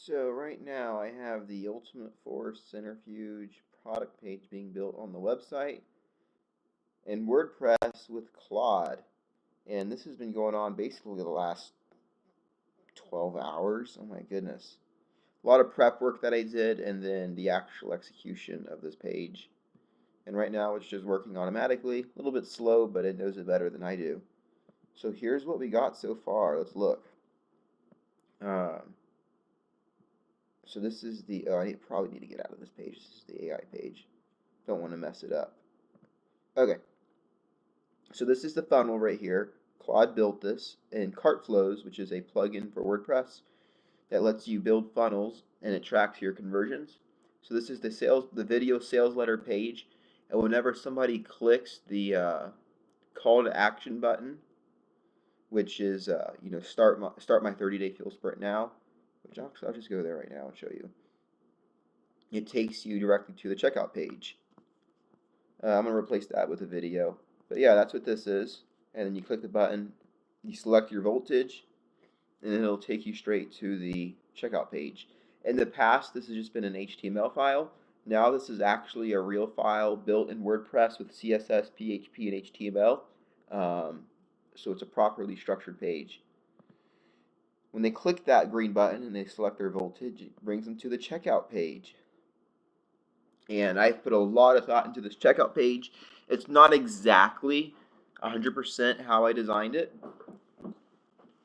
So right now I have the Ultimate Force Centrifuge product page being built on the website in WordPress with Claude. And this has been going on basically the last 12 hours. Oh my goodness. A lot of prep work that I did and then the actual execution of this page. And right now it's just working automatically. A little bit slow, but it knows it better than I do. So here's what we got so far. Let's look. So this is the, I probably need to get out of this page. This is the AI page. Don't want to mess it up. Okay, so this is the funnel right here. Claude built this in CartFlows, which is a plugin for WordPress that lets you build funnels and it tracks your conversions. So this is the video sales letter page, and whenever somebody clicks the call to action button, which is start my 30-day fuel sprint now, which I'll just go there right now and show you. It takes you directly to the checkout page. I'm going to replace that with a video. But yeah, that's what this is. And then you click the button, you select your voltage, and then it'll take you straight to the checkout page. In the past, this has just been an HTML file. Now this is actually a real file built in WordPress with CSS, PHP, and HTML. So it's a properly structured page. When they click that green button and they select their voltage, it brings them to the checkout page. And I've put a lot of thought into this checkout page. It's not exactly 100% how I designed it,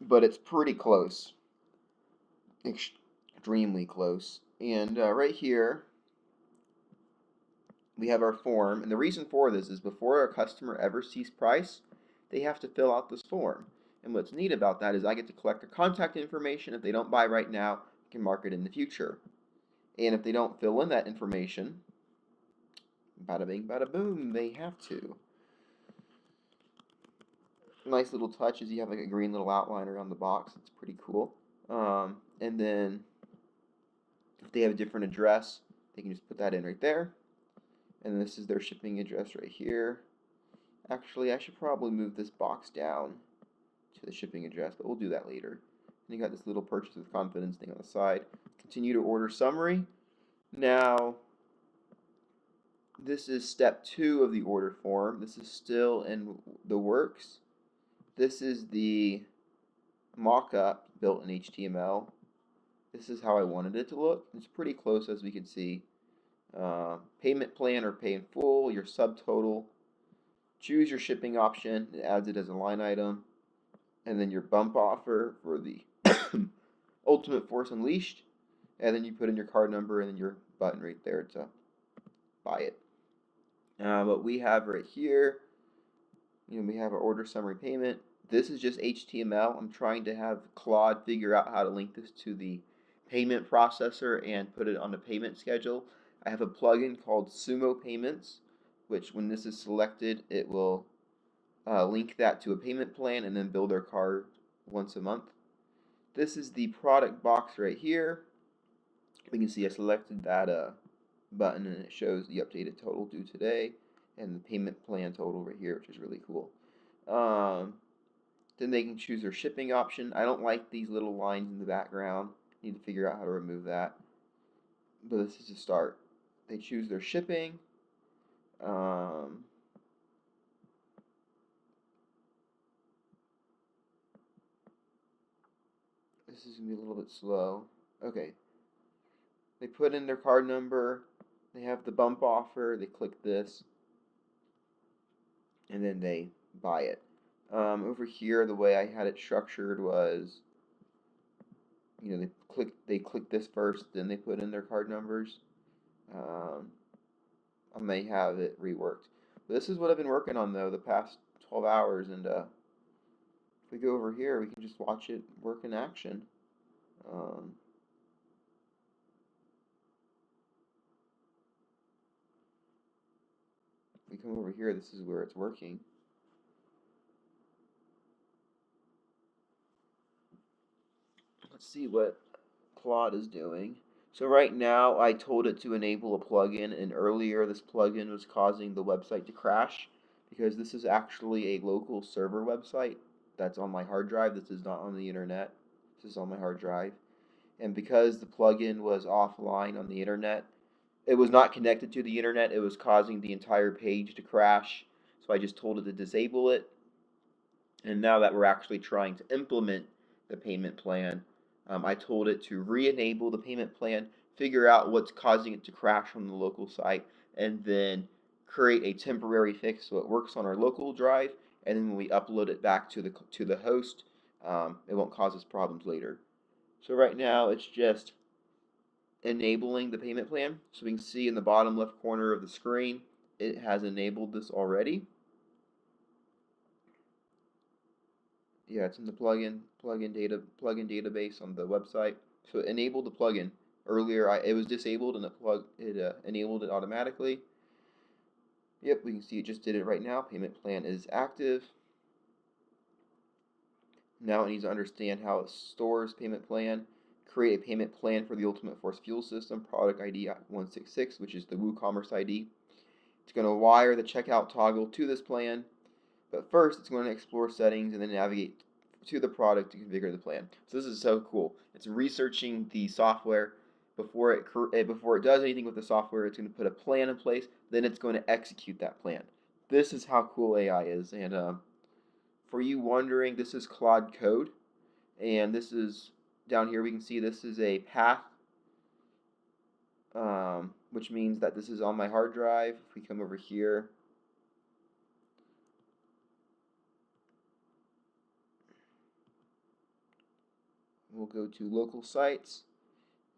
but it's pretty close, extremely close. And right here, we have our form. And the reason for this is before a customer ever sees price, they have to fill out this form. And what's neat about that is I get to collect their contact information. If they don't buy right now, I can mark it in the future. And if they don't fill in that information, bada bing, bada boom, they have to. Nice little touch is you have like a green little outline around the box. It's pretty cool. And then if they have a different address, they can just put that in right there. And this is their shipping address right here. Actually, I should probably move this box down to the shipping address, but we'll do that later. And you got this little purchase with confidence thing on the side. Continue to order summary. Now, this is step 2 of the order form. This is still in the works. This is the mock-up built in HTML. This is how I wanted it to look. It's pretty close, as we can see. Payment plan or pay in full, your subtotal. Choose your shipping option. It adds it as a line item. And then your bump offer for the Ultimate Force Unleashed. And then you put in your card number and then your button right there to buy it. What we have right here, we have our order summary payment. This is just HTML. I'm trying to have Claude figure out how to link this to the payment processor and put it on a payment schedule. I have a plugin called Sumo Payments, which when this is selected, it will link that to a payment plan and then bill their card once a month. This is the product box right here. We can see I selected that button and it shows the updated total due today and the payment plan total right here, which is really cool. Then they can choose their shipping option. I don't like these little lines in the background. Need to figure out how to remove that. But this is a start. They choose their shipping. This is going to be a little bit slow. Okay. They put in their card number. They have the bump offer. They click this. And then they buy it. Over here, the way I had it structured was, they click this first, then they put in their card numbers. I may have it reworked. But this is what I've been working on though the past 12 hours, and if we go over here, we can just watch it work in action. If we come over here, this is where it's working. Let's see what Claude is doing. So right now I told it to enable a plugin, and earlier this plugin was causing the website to crash because this is actually a local server website that's on my hard drive. This is not on the internet. This is on my hard drive. and because the plugin was offline on the internet, it was not connected to the internet, it was causing the entire page to crash. So I just told it to disable it. And now that we're actually trying to implement the payment plan, I told it to re-enable the payment plan, figure out what's causing it to crash on the local site, and then create a temporary fix so it works on our local drive. And then when we upload it back to the host, it won't cause us problems later. So right now it's just enabling the payment plan. So we can see in the bottom left corner of the screen, it has enabled this already. Yeah, it's in the plugin database on the website. So it enabled the plugin. Earlier, it was disabled and it enabled it automatically. Yep, we can see it just did it right now. Payment plan is active. Now it needs to understand how it stores payment plan. Create a payment plan for the Ultimate Force fuel system, product ID 166, which is the WooCommerce ID. It's going to wire the checkout toggle to this plan. But first, it's going to explore settings and then navigate to the product to configure the plan. So this is so cool. It's researching the software before it does anything with the software. It's going to put a plan in place. Then it's going to execute that plan. This is how cool AI is. And for you wondering, this is Claude code, and this is down here. We can see this is a path, which means that this is on my hard drive. If we come over here, we'll go to local sites,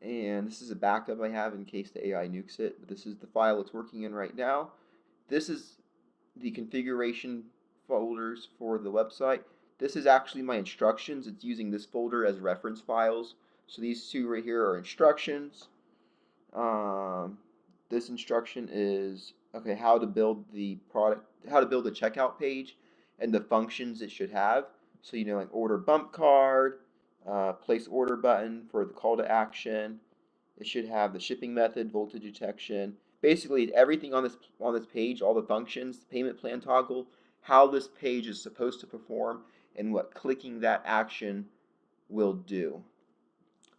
and this is a backup I have in case the AI nukes it, but this is the file it's working in right now. This is the configuration folders for the website. This is actually my instructions. It's using this folder as reference files. So these two right here are instructions. This instruction is how to build the checkout page and the functions it should have. So like order bump card, place order button for the call to action. It should have the shipping method, voltage detection, basically everything on this page, all the functions, the payment plan toggle, how this page is supposed to perform, and what clicking that action will do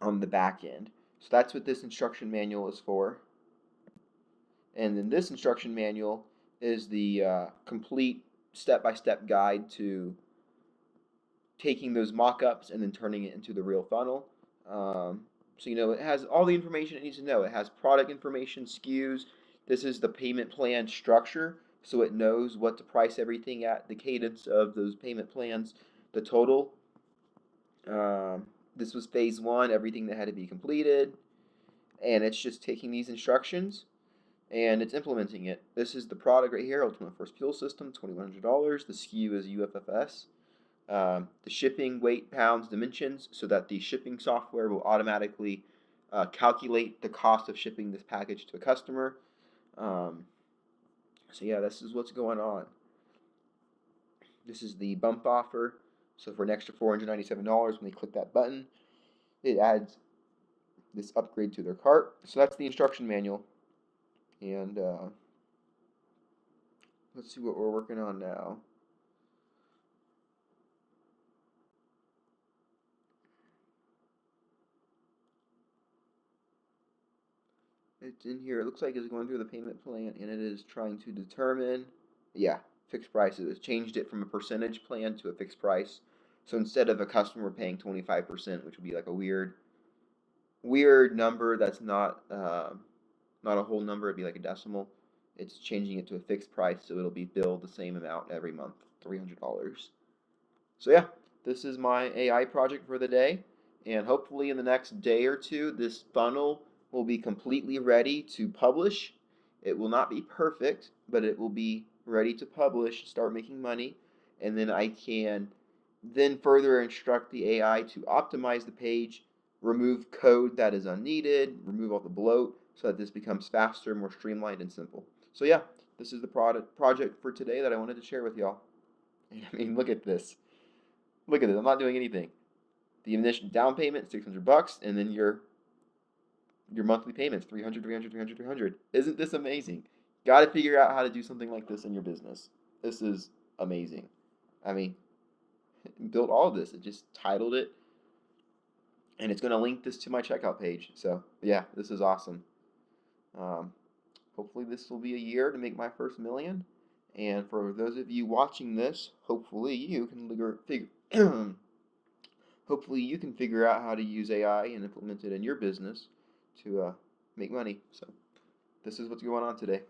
on the back end. So that's what this instruction manual is for. And then this instruction manual is the complete step-by-step guide to taking those mock-ups and then turning it into the real funnel. So it has all the information it needs to know. It has product information, SKUs. This is the payment plan structure, so it knows what to price everything at, the cadence of those payment plans, the total. This was phase one, everything that had to be completed, and it's just taking these instructions and it's implementing it. This is the product right here, Ultimate Force Fuel System, $2,100. The SKU is UFFS. The shipping, weight, pounds, dimensions, so that the shipping software will automatically calculate the cost of shipping this package to a customer. So yeah, this is what's going on. This is the bump offer. So for an extra $497, when they click that button, it adds this upgrade to their cart. So that's the instruction manual. And let's see what we're working on now. It's in here. It looks like it's going through the payment plan, and it is trying to determine, yeah, fixed prices. It's changed it from a percentage plan to a fixed price. So instead of a customer paying 25%, which would be like a weird number that's not a whole number, it'd be like a decimal. It's changing it to a fixed price, so it'll be billed the same amount every month, $300. So yeah, this is my AI project for the day, and hopefully in the next day or two, this funnel will be completely ready to publish. It will not be perfect, but it will be ready to publish, start making money, and then I can then further instruct the AI to optimize the page, remove code that is unneeded, remove all the bloat, so that this becomes faster, more streamlined, and simple. So yeah, this is the project for today that I wanted to share with y'all. I mean, look at this. Look at it. I'm not doing anything. The initial down payment, $600, and then your monthly payments, 300, 300, 300, 300. Isn't this amazing? Got to figure out how to do something like this in your business. This is amazing. I mean, built all of this. It just titled it and it's going to link this to my checkout page. So yeah, this is awesome. Um, Hopefully this will be a year to make my first million. And for those of you watching this, hopefully you can hopefully you can figure out how to use AI and implement it in your business to make money. So this is what's going on today.